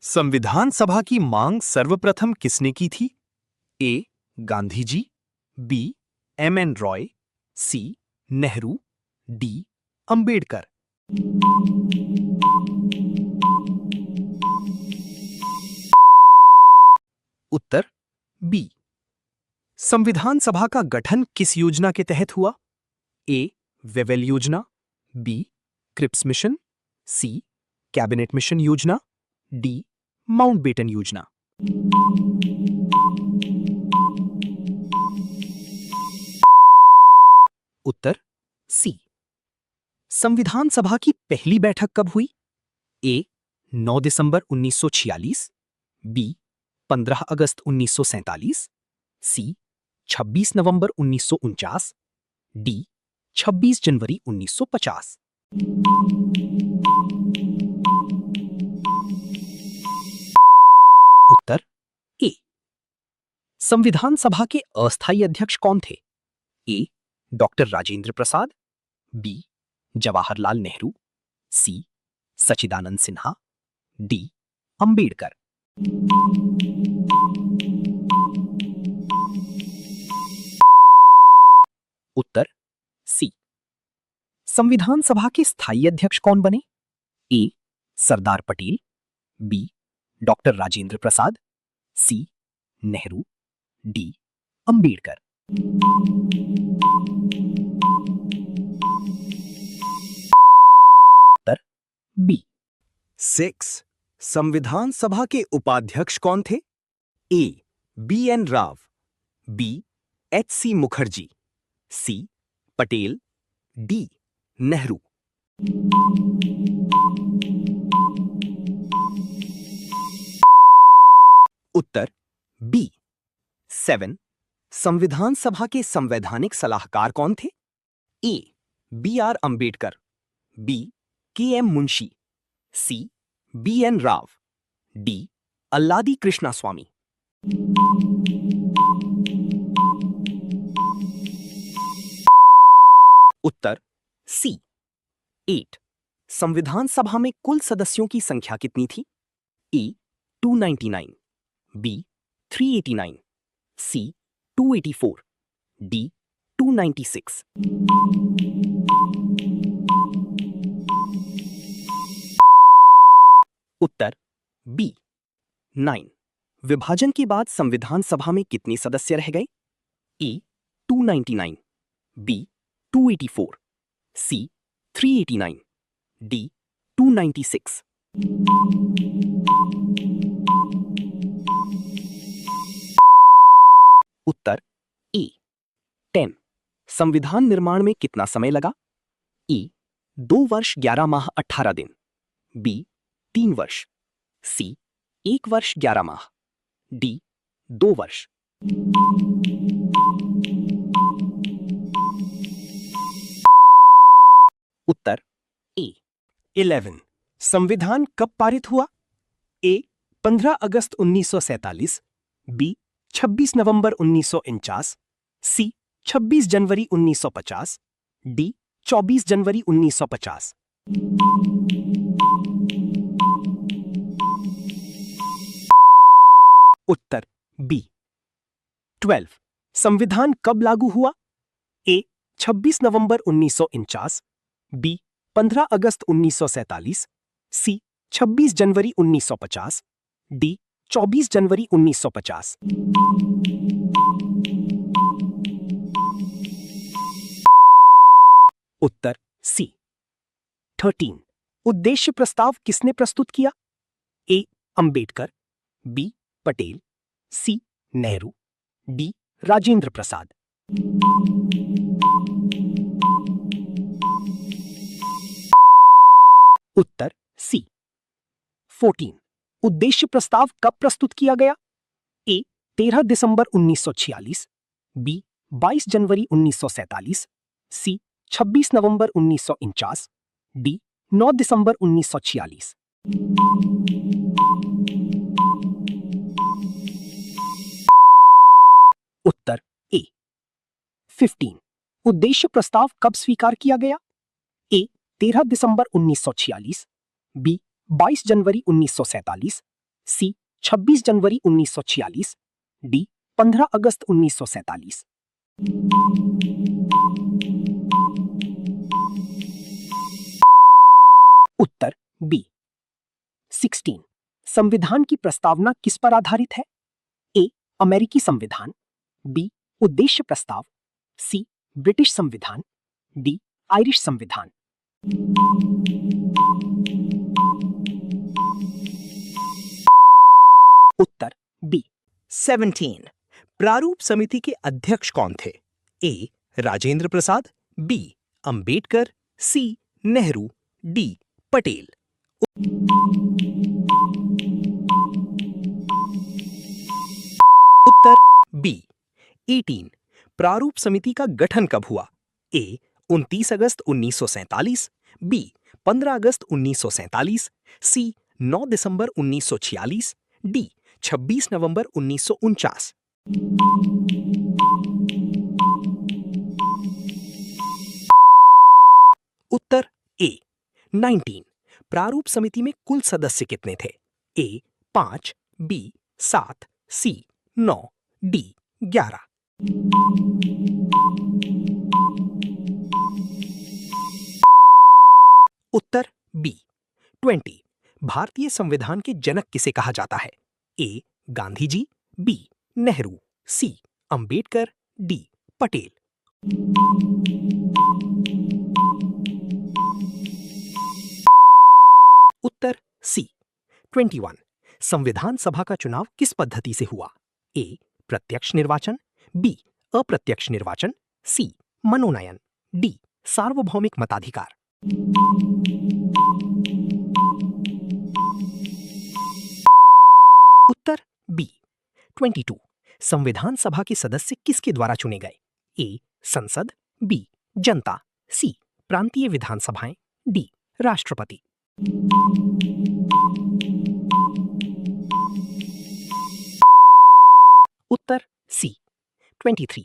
संविधान सभा की मांग सर्वप्रथम किसने की थी? ए. गांधी जी, बी. एम.एन. रॉय, सी. नेहरू, डी. अंबेडकर। उत्तर बी. संविधान सभा का गठन किस योजना के तहत हुआ? ए. वेवेल योजना, बी. क्रिप्स मिशन, सी. कैबिनेट मिशन योजना, डी. माउंटबेटन योजना। उत्तर सी. संविधान सभा की पहली बैठक कब हुई? ए. 9 दिसंबर 1946, बी. 15 अगस्त 1947, सी. 26 नवंबर 1949, डी. 26 जनवरी 1950। उत्तर ए. संविधान सभा के अस्थायी अध्यक्ष कौन थे? ए. Doctor Rajendra Prasad, B. जवाहरलाल नेहरू, सी. सच्चिदानंद सिन्हा, डी. अंबेडकर। उत्तर सी. संविधान सभा के स्थायी अध्यक्ष कौन बने? ए. सरदार पटेल, बी. डॉक्टर राजेंद्र प्रसाद, सी. नेहरू, डी. अंबेडकर। उत्तर बी. 6. संविधान सभा के उपाध्यक्ष कौन थे? ए. BN. Rao, B. HC. Mukherjee, C. Patel, D. Nehru. उत्तर बी. 7. संविधान सभा के संवैधानिक सलाहकार कौन थे? A. BR. Ambedkar, B. KM. Munshi, C. BN. Rao, D. Alladi Krishnaswamy. उत्तर सी. 8. संविधान सभा में कुल सदस्यों की संख्या कितनी थी? ए. 299, बी. 389, सी. 284, डी. 296। उत्तर बी. 9. विभाजन के बाद संविधान सभा में कितने सदस्य रह गए? ए. 299, बी. 284, सी. 389, डी. 296। उत्तर ए. 10. संविधान निर्माण में कितना समय लगा? ए. 2 वर्ष 11 माह 18 दिन, बी. 3 वर्ष, सी. 1 वर्ष 11 माह, डी. 2 वर्ष। उत्तर ए. 11. संविधान कब पारित हुआ? ए. 15 अगस्त 1947, बी. 26 नवंबर 1949, सी. 26 जनवरी 1950, डी. 24 जनवरी 1950। उत्तर बी. 12. संविधान कब लागू हुआ? ए. 26 नवंबर 1949, बी. 15 अगस्त 1947, सी. 26 जनवरी 1950, डी. 24 जनवरी 1950। उत्तर सी. 13. उद्देश्य प्रस्ताव किसने प्रस्तुत किया? ए. अंबेडकर, बी. पटेल, सी. नेहरू, डी. राजेंद्र प्रसाद। उत्तर सी. 14. उद्देश्य प्रस्ताव कब प्रस्तुत किया गया? ए. 13 दिसंबर 1946, बी. 22 जनवरी 1947, सी. 26 नवंबर 1949, डी. 9 दिसंबर 1946। उत्तर ए. 15. उद्देश्य प्रस्ताव कब स्वीकार किया गया? ए. 13 दिसंबर 1946, बी. 22 जनवरी 1947, सी 26 जनवरी 1946, डी 15 अगस्त 1947। उत्तर बी 16। संविधान की प्रस्तावना किस पर आधारित है? ए अमेरिकी संविधान, बी उद्देश्य प्रस्ताव, सी ब्रिटिश संविधान, डी आयरिश संविधान। उत्तर बी 17। प्रारूप समिति के अध्यक्ष कौन थे? ए राजेंद्र प्रसाद, बी अंबेडकर, सी नेहरू, डी पटेल। उत्तर बी 18। प्रारूप समिति का गठन कब हुआ? ए 29 अगस्त 1947, बी 15 अगस्त 1947, सी 9 दिसंबर 1946, डी 26 नवंबर 1949। उत्तर ए 19। प्रारूप समिति में कुल सदस्य कितने थे? ए 5, बी 7, सी 9, डी 11। उत्तर बी 20। भारतीय संविधान के जनक किसे कहा जाता है? ए गांधी जी, बी नेहरू, सी अंबेडकर, डी पटेल। उत्तर सी 21। संविधान सभा का चुनाव किस पद्धति से हुआ? ए प्रत्यक्ष निर्वाचन, बी अप्रत्यक्ष निर्वाचन, सी मनोनयन, डी सार्वभौमिक मताधिकार। उत्तर बी 22। संविधान सभा के सदस्य किसके द्वारा चुने गए? ए संसद, बी जनता, सी प्रांतीय विधानसभाएं, डी राष्ट्रपति। उत्तर सी 23।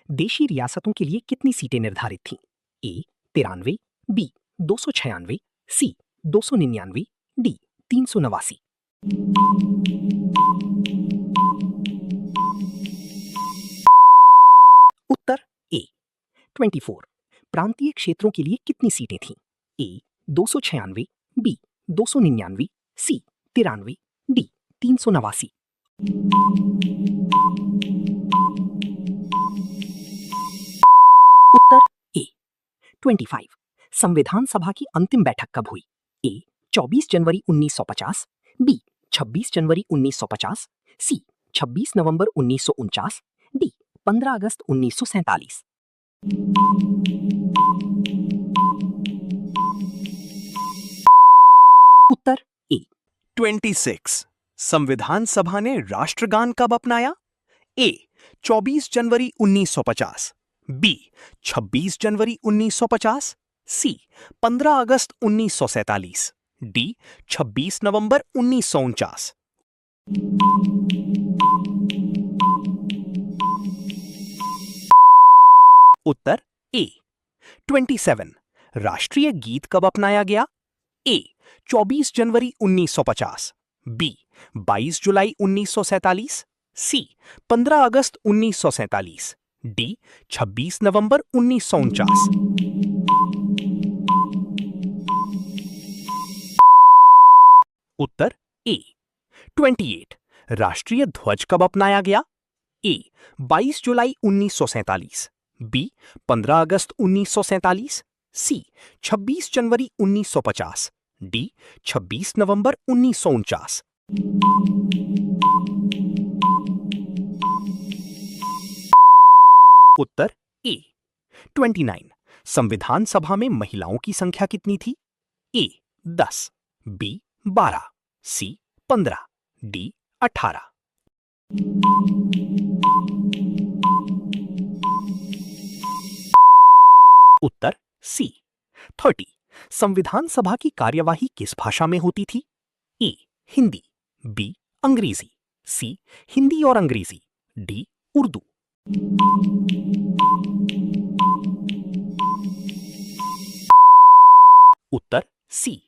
देशी रियासतों के लिए कितनी सीटें निर्धारित थीं? ए 93, बी 296, सी 299, डी 389। उत्तर ए 24। प्रांतीय क्षेत्रों के लिए कितनी सीटें थीं? ए 296, बी 299, सी 93, डी 389। उत्तर ए 25। संविधान सभा की अंतिम बैठक कब हुई? ए 24 जनवरी 1950, बी 26 जनवरी 1950, सी 26 नवंबर 1949, डी 15 अगस्त 1947। उत्तर ए 26। संविधान सभा ने राष्ट्रगान कब अपनाया? ए 24 जनवरी 1950, बी 26 जनवरी 1950, सी 15 अगस्त 1947, डी 26 नवंबर 1949। उत्तर ए 27। राष्ट्रीय गीत कब अपनाया गया? ए 24 जनवरी 1950, बी 22 जुलाई 1947, सी 15 अगस्त 1947, डी 26 नवंबर 1949। उत्तर ए 28। राष्ट्रीय ध्वज कब अपनाया गया? ए 22 जुलाई 1947, बी 15 अगस्त 1947, सी 26 जनवरी 1950, डी 26 नवंबर 1949। उत्तर ए 29। संविधान सभा में महिलाओं की संख्या कितनी थी? ए 10, बी 12, सी 15, डी 18। उत्तर सी 30। संविधान सभा की कार्यवाही किस भाषा में होती थी? ए हिंदी, बी अंग्रेजी, सी हिंदी और अंग्रेजी, डी उर्दू। उत्तर सी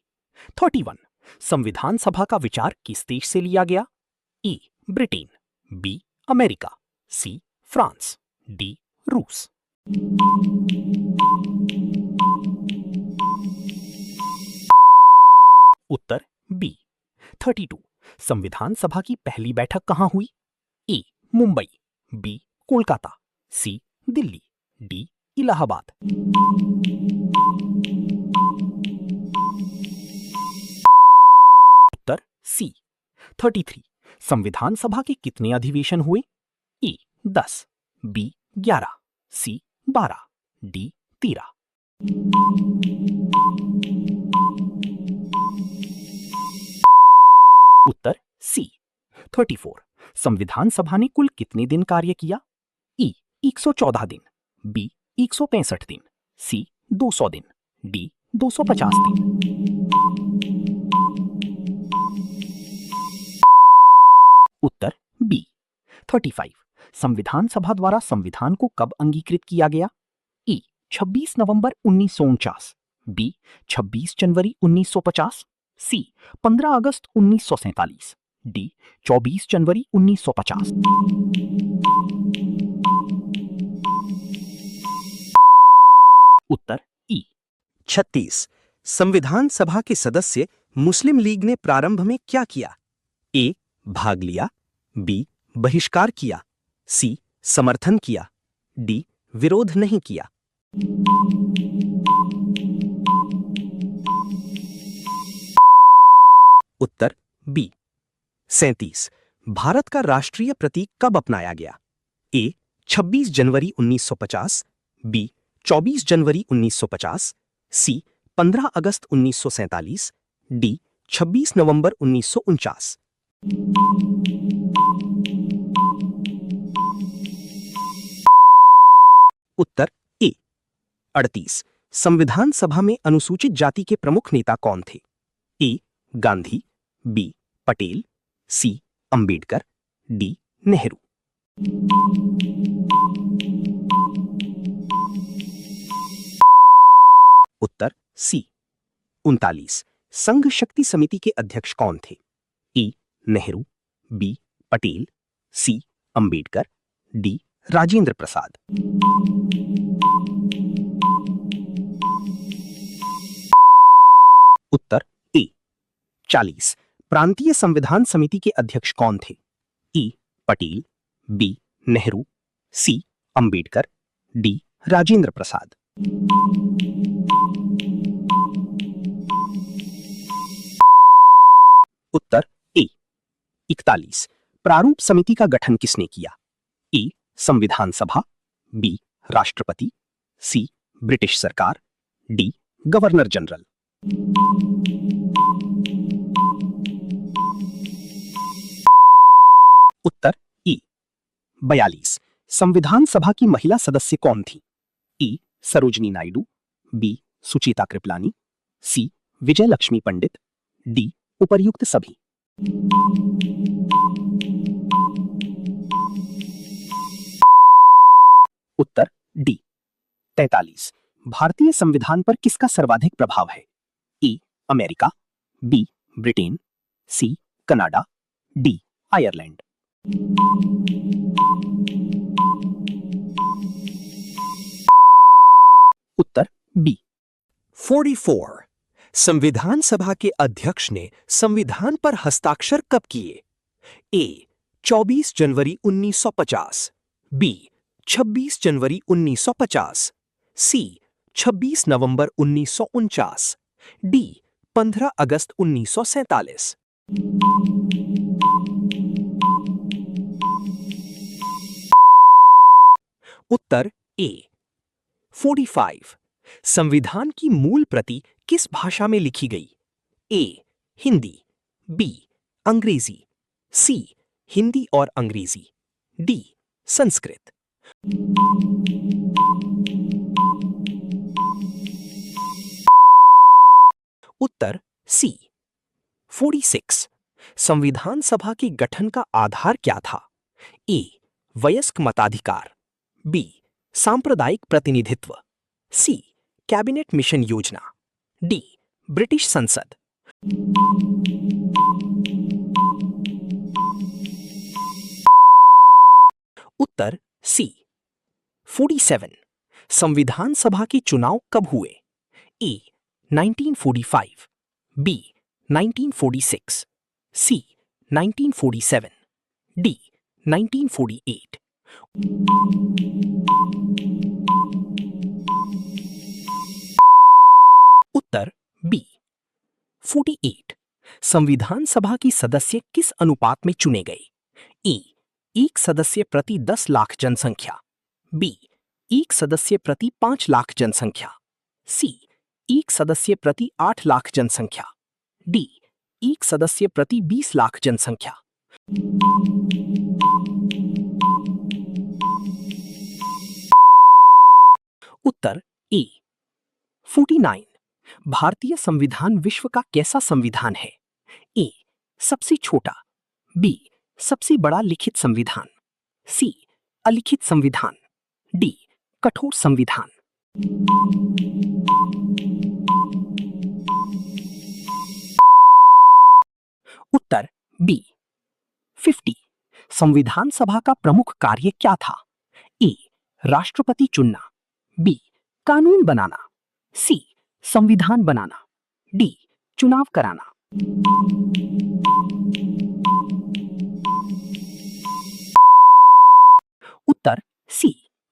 31। संविधान सभा का विचार किस देश से लिया गया? A Britain, B America, C France, D रूस। उत्तर बी 32। संविधान सभा की पहली बैठक कहां हुई? A Mumbai, B Kolkata, C Delhi, D Allahabad. उत्तर सी 33। संविधान सभा के कितने अधिवेशन हुए? A 10, B 11, C 12, D 13। उत्तर सी 34। संविधान सभा ने कुल कितने दिन कार्य किया? ई 114 दिन, बी 165 दिन, सी 200 दिन, डी 250 दिन। उत्तर बी 35। संविधान सभा द्वारा संविधान को कब अंगीकृत किया गया? ए 26 नवंबर 1949, बी 26 जनवरी 1950, सी 15 अगस्त 1947, डी 24 जनवरी 1950। उत्तर ई 36। संविधान सभा के सदस्य मुस्लिम लीग ने प्रारंभ में क्या किया? ए भाग लिया, बी बहिष्कार किया, सी समर्थन किया, डी विरोध नहीं किया। उत्तर बी 37। भारत का राष्ट्रीय प्रतीक कब अपनाया गया? ए 26 जनवरी 1950, बी 24 जनवरी 1950, सी 15 अगस्त 1947, डी 26 नवंबर 1949। उत्तर ए 38। संविधान सभा में अनुसूचित जाति के प्रमुख नेता कौन थे? ए गांधी, बी पटेल, सी अंबेडकर, डी नेहरू। उत्तर सी 39। संघ शक्ति समिति के अध्यक्ष कौन थे? ए नेहरू, बी पटेल, सी अंबेडकर, डी राजेंद्र प्रसाद। उत्तर ए 40। प्रांतीय संविधान समिति के अध्यक्ष कौन थे? ए पटेल, बी नेहरू, सी अंबेडकर, डी राजेंद्र प्रसाद। उत्तर ए 41। प्रारूप समिति का गठन किसने किया? ए संविधान सभा, बी राष्ट्रपति, सी ब्रिटिश सरकार, डी गवर्नर जनरल। उत्तर ए 42। संविधान सभा की महिला सदस्य कौन थी? A Sarojini Naidu, B Sucheta Kripalani, C Vijaya Lakshmi Pandit, D उपर्युक्त सभी। उत्तर डी 43। भारतीय संविधान पर किसका सर्वाधिक प्रभाव है? A America, B Britain, C Canada, D Ireland. उत्तर बी 44। संविधान सभा के अध्यक्ष ने संविधान पर हस्ताक्षर कब किए? ए 24 जनवरी 1950, बी 26 जनवरी 1950, सी 26 नवंबर 1949, डी 15 अगस्त 1947। उत्तर ए 45। संविधान की मूल प्रति किस भाषा में लिखी गई? ए हिंदी, बी अंग्रेजी, सी हिंदी और अंग्रेजी, डी संस्कृत। उत्तर सी 46। संविधान सभा के गठन का आधार क्या था? ए वयस्क मताधिकार, बी सांप्रदायिक प्रतिनिधित्व, सी कैबिनेट मिशन योजना, डी ब्रिटिश संसद, उत्तर सी 47। संविधान सभा के चुनाव कब हुए? ए 1945, बी 1946, सी 1947, डी 1948। उत्तर बी 48। संविधान सभा की सदस्य किस अनुपात में चुने गए? ए 1 सदस्य प्रति 10 लाख जनसंख्या, बी 1 सदस्य प्रति 5 लाख जनसंख्या, सी 1 सदस्य प्रति 8 लाख जनसंख्या, डी 1 सदस्य प्रति 20 लाख जनसंख्या। उत्तर ए 49। भारतीय संविधान विश्व का कैसा संविधान है? ए सबसे छोटा, बी सबसे बड़ा लिखित संविधान, सी अलिखित संविधान, डी कठोर संविधान। उत्तर बी 50। संविधान सभा का प्रमुख कार्य क्या था? ए राष्ट्रपति चुनना, बी कानून बनाना, सी संविधान बनाना, डी चुनाव कराना। उत्तर सी